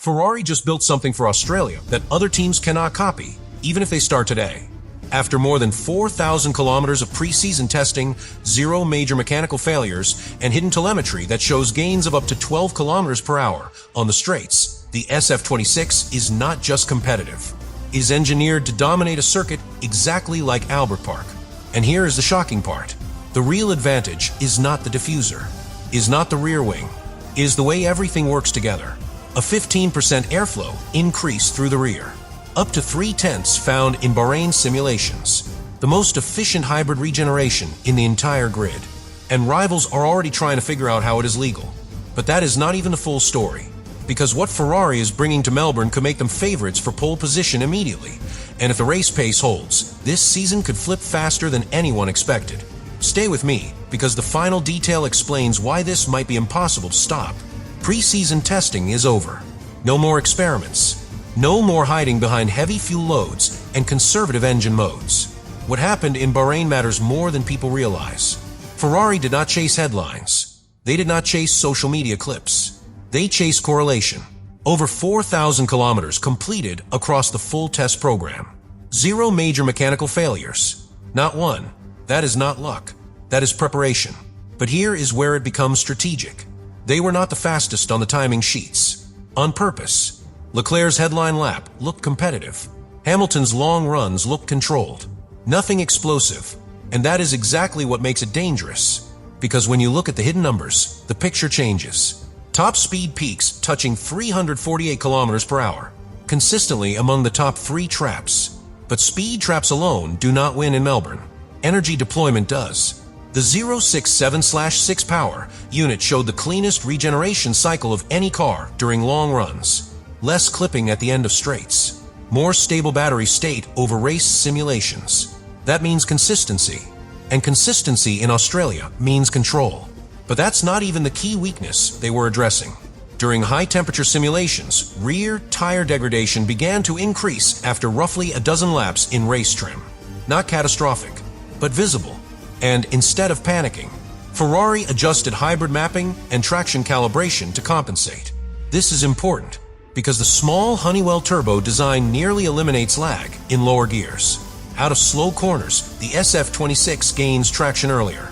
Ferrari just built something for Australia that other teams cannot copy, even if they start today. After more than 4,000 kilometers of pre-season testing, 0 major mechanical failures, and hidden telemetry that shows gains of up to 12 kilometers per hour on the straights, the SF-26 is not just competitive. It is engineered to dominate a circuit exactly like Albert Park. And here is the shocking part. The real advantage is not the diffuser, is not the rear wing, is the way everything works together. A 15% airflow increase through the rear, up to 3/10 found in Bahrain simulations, the most efficient hybrid regeneration in the entire grid. And rivals are already trying to figure out how it is legal. But that is not even the full story, because what Ferrari is bringing to Melbourne could make them favorites for pole position immediately. And if the race pace holds, this season could flip faster than anyone expected. Stay with me, because the final detail explains why this might be impossible to stop. Pre-season testing is over. No more experiments. No more hiding behind heavy fuel loads and conservative engine modes. What happened in Bahrain matters more than people realize. Ferrari did not chase headlines. They did not chase social media clips. They chased correlation. Over 4,000 kilometers completed across the full test program. 0 major mechanical failures. Not one. That is not luck. That is preparation. But here is where it becomes strategic. They were not the fastest on the timing sheets. On purpose. Leclerc's headline lap looked competitive. Hamilton's long runs looked controlled. Nothing explosive. And that is exactly what makes it dangerous. Because when you look at the hidden numbers, the picture changes. Top speed peaks touching 348 kilometers per hour, consistently among the top 3 traps. But speed traps alone do not win in Melbourne. Energy deployment does. The 067/6 power unit showed the cleanest regeneration cycle of any car during long runs. Less clipping at the end of straights. More stable battery state over race simulations. That means consistency. And consistency in Australia means control. But that's not even the key weakness they were addressing. During high-temperature simulations, rear tire degradation began to increase after roughly a dozen laps in race trim. Not catastrophic, but visible. And instead of panicking, Ferrari adjusted hybrid mapping and traction calibration to compensate. This is important, because the small Honeywell turbo design nearly eliminates lag in lower gears. Out of slow corners, the SF-26 gains traction earlier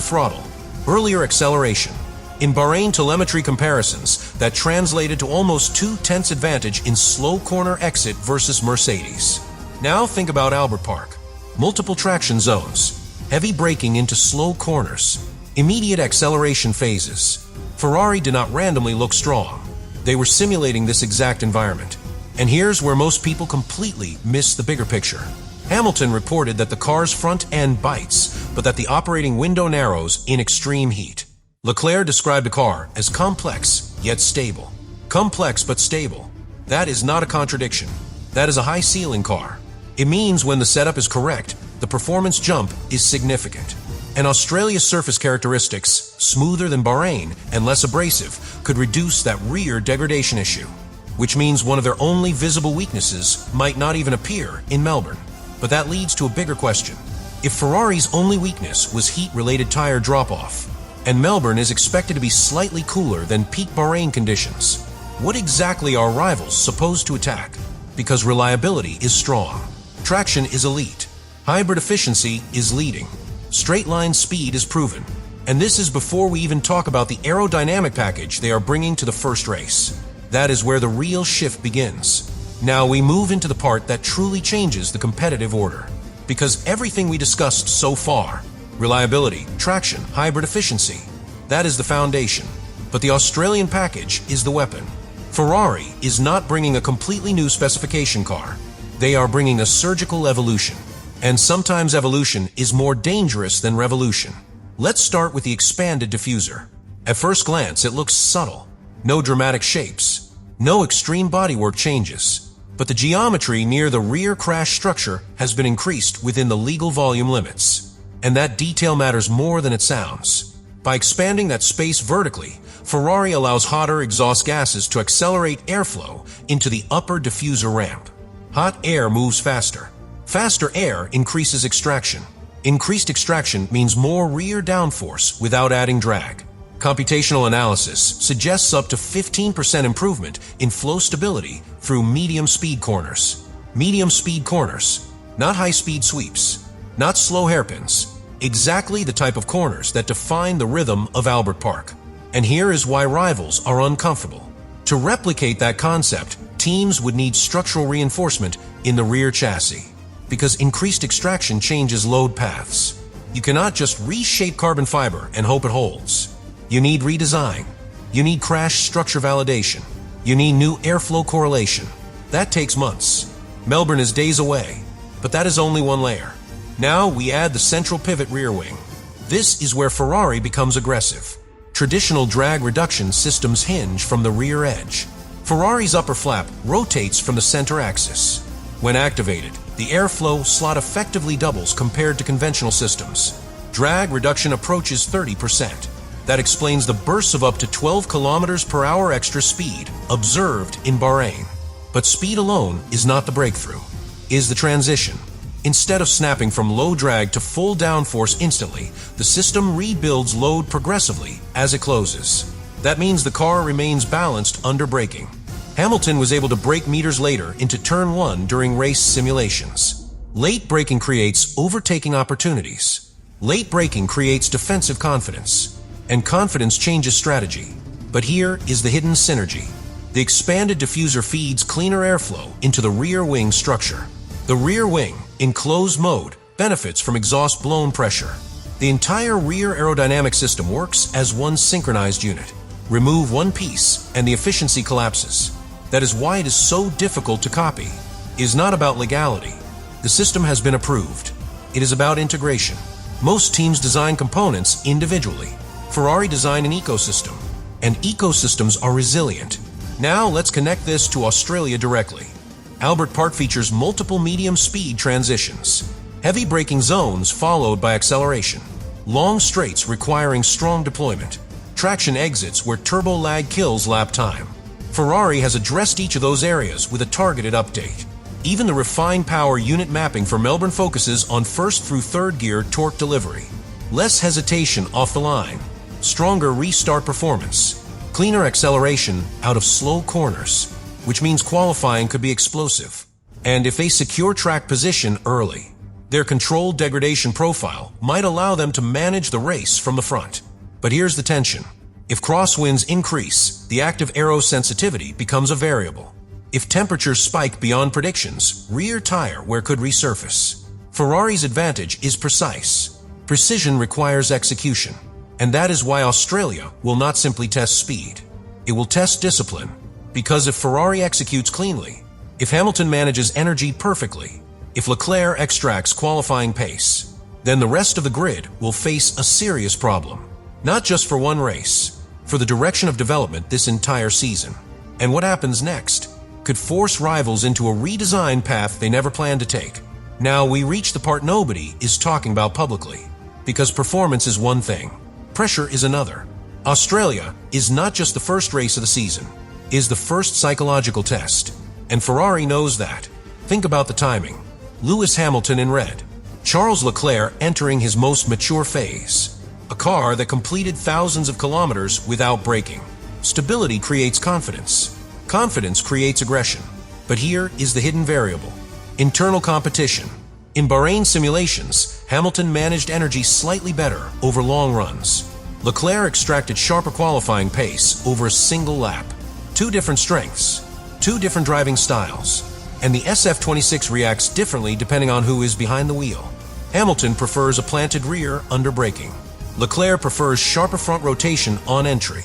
throttle, earlier acceleration. In Bahrain telemetry comparisons, that translated to almost 2/10 advantage in slow corner exit versus Mercedes. Now think about Albert Park. Multiple traction zones, heavy braking into slow corners, immediate acceleration phases. Ferrari did not randomly look strong. They were simulating this exact environment. And here's where most people completely miss the bigger picture. Hamilton reported that the car's front end bites, but that the operating window narrows in extreme heat. Leclerc described the car as complex, yet stable. Complex but stable. That is not a contradiction. That is a high-ceiling car. It means when the setup is correct, the performance jump is significant. And Australia's surface characteristics, smoother than Bahrain and less abrasive, could reduce that rear degradation issue. Which means one of their only visible weaknesses might not even appear in Melbourne. But that leads to a bigger question. If Ferrari's only weakness was heat-related tire drop-off, and Melbourne is expected to be slightly cooler than peak Bahrain conditions, what exactly are rivals supposed to attack? Because reliability is strong, traction is elite, hybrid efficiency is leading, straight-line speed is proven, and this is before we even talk about the aerodynamic package they are bringing to the first race. That is where the real shift begins. Now we move into the part that truly changes the competitive order. Because everything we discussed so far, reliability, traction, hybrid efficiency, that is the foundation. But the Australian package is the weapon. Ferrari is not bringing a completely new specification car. They are bringing a surgical evolution. And sometimes evolution is more dangerous than revolution. Let's start with the expanded diffuser. At first glance, it looks subtle. No dramatic shapes. No extreme bodywork changes. But the geometry near the rear crash structure has been increased within the legal volume limits. And that detail matters more than it sounds. By expanding that space vertically, Ferrari allows hotter exhaust gases to accelerate airflow into the upper diffuser ramp. Hot air moves faster. Faster air increases extraction. Increased extraction means more rear downforce without adding drag. Computational analysis suggests up to 15% improvement in flow stability through medium-speed corners. Medium-speed corners, not high-speed sweeps, not slow hairpins, exactly the type of corners that define the rhythm of Albert Park. And here is why rivals are uncomfortable. To replicate that concept, teams would need structural reinforcement in the rear chassis, because increased extraction changes load paths. You cannot just reshape carbon fiber and hope it holds. You need redesign. You need crash structure validation. You need new airflow correlation. That takes months. Melbourne is days away, but that is only one layer. Now we add the central pivot rear wing. This is where Ferrari becomes aggressive. Traditional drag reduction systems hinge from the rear edge. Ferrari's upper flap rotates from the center axis. When activated, the airflow slot effectively doubles compared to conventional systems. Drag reduction approaches 30%. That explains the bursts of up to 12 kilometers per hour extra speed observed in Bahrain. But speed alone is not the breakthrough, is the transition. Instead of snapping from low drag to full downforce instantly, the system rebuilds load progressively as it closes. That means the car remains balanced under braking. Hamilton was able to brake meters later into turn 1 during race simulations. Late braking creates overtaking opportunities. Late braking creates defensive confidence. And confidence changes strategy. But here is the hidden synergy. The expanded diffuser feeds cleaner airflow into the rear wing structure. The rear wing, in closed mode, benefits from exhaust blown pressure. The entire rear aerodynamic system works as one synchronized unit. Remove one piece and the efficiency collapses. That is why it is so difficult to copy. It is not about legality. The system has been approved. It is about integration. Most teams design components individually. Ferrari designed an ecosystem, and ecosystems are resilient. Now let's connect this to Australia directly. Albert Park features multiple medium-speed transitions, heavy braking zones followed by acceleration, long straights requiring strong deployment, traction exits where turbo lag kills lap time. Ferrari has addressed each of those areas with a targeted update. Even the refined power unit mapping for Melbourne focuses on first through third gear torque delivery. Less hesitation off the line. Stronger restart performance, cleaner acceleration out of slow corners, which means qualifying could be explosive. And if they secure track position early, their controlled degradation profile might allow them to manage the race from the front. But here's the tension. If crosswinds increase, the active aero sensitivity becomes a variable. If temperatures spike beyond predictions, rear tire wear could resurface. Ferrari's advantage is precise. Precision requires execution. And that is why Australia will not simply test speed. It will test discipline. Because if Ferrari executes cleanly, if Hamilton manages energy perfectly, if Leclerc extracts qualifying pace, then the rest of the grid will face a serious problem. Not just for one race, for the direction of development this entire season. And what happens next could force rivals into a redesigned path they never planned to take. Now we reach the part nobody is talking about publicly. Because performance is one thing. Pressure is another. Australia is not just the first race of the season, it is the first psychological test. And Ferrari knows that. Think about the timing. Lewis Hamilton in red. Charles Leclerc entering his most mature phase. A car that completed thousands of kilometers without braking. Stability creates confidence. Confidence creates aggression. But here is the hidden variable. Internal competition. In Bahrain simulations, Hamilton managed energy slightly better over long runs. Leclerc extracted sharper qualifying pace over a single lap. Two different strengths, two different driving styles, and the SF-26 reacts differently depending on who is behind the wheel. Hamilton prefers a planted rear under braking. Leclerc prefers sharper front rotation on entry.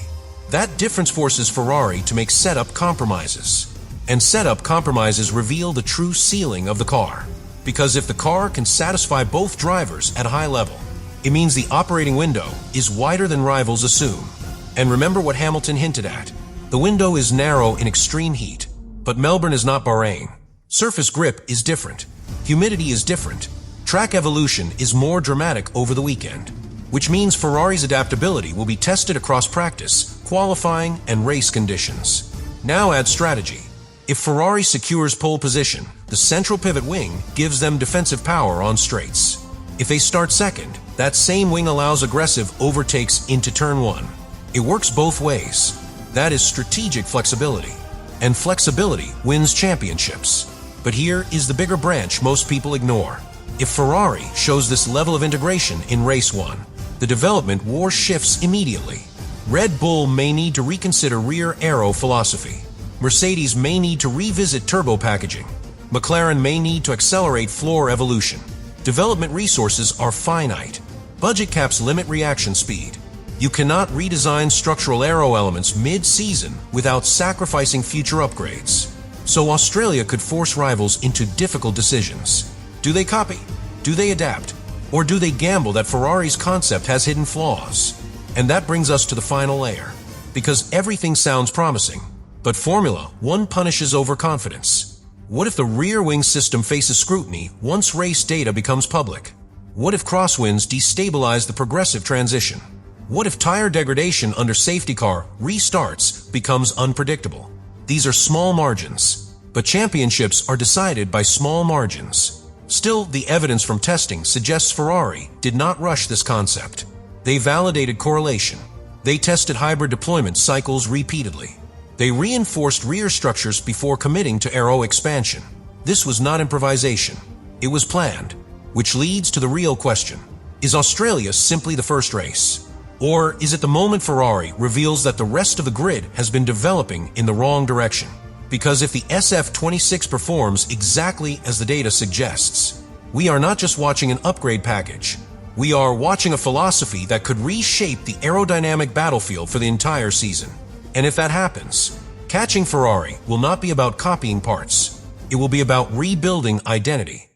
That difference forces Ferrari to make setup compromises. And setup compromises reveal the true ceiling of the car. Because if the car can satisfy both drivers at a high level, it means the operating window is wider than rivals assume. And remember what Hamilton hinted at. The window is narrow in extreme heat, but Melbourne is not Bahrain. Surface grip is different. Humidity is different. Track evolution is more dramatic over the weekend, which means Ferrari's adaptability will be tested across practice, qualifying, and race conditions. Now add strategy. If Ferrari secures pole position, the central pivot wing gives them defensive power on straights. If they start second, that same wing allows aggressive overtakes into turn 1. It works both ways. That is strategic flexibility. And flexibility wins championships. But here is the bigger branch most people ignore. If Ferrari shows this level of integration in Race 1, the development war shifts immediately. Red Bull may need to reconsider rear aero philosophy. Mercedes may need to revisit turbo packaging. McLaren may need to accelerate floor evolution. Development resources are finite. Budget caps limit reaction speed. You cannot redesign structural aero elements mid-season without sacrificing future upgrades. So Australia could force rivals into difficult decisions. Do they copy? Do they adapt? Or do they gamble that Ferrari's concept has hidden flaws? And that brings us to the final layer. Because everything sounds promising, but Formula 1 punishes overconfidence. What if the rear wing system faces scrutiny once race data becomes public? What if crosswinds destabilize the progressive transition? What if tire degradation under safety car restarts becomes unpredictable? These are small margins, but championships are decided by small margins. Still, the evidence from testing suggests Ferrari did not rush this concept. They validated correlation. They tested hybrid deployment cycles repeatedly. They reinforced rear structures before committing to aero expansion. This was not improvisation. It was planned, which leads to the real question. Is Australia simply the first race? Or is it the moment Ferrari reveals that the rest of the grid has been developing in the wrong direction? Because if the SF-26 performs exactly as the data suggests, we are not just watching an upgrade package. We are watching a philosophy that could reshape the aerodynamic battlefield for the entire season. And if that happens, catching Ferrari will not be about copying parts. It will be about rebuilding identity.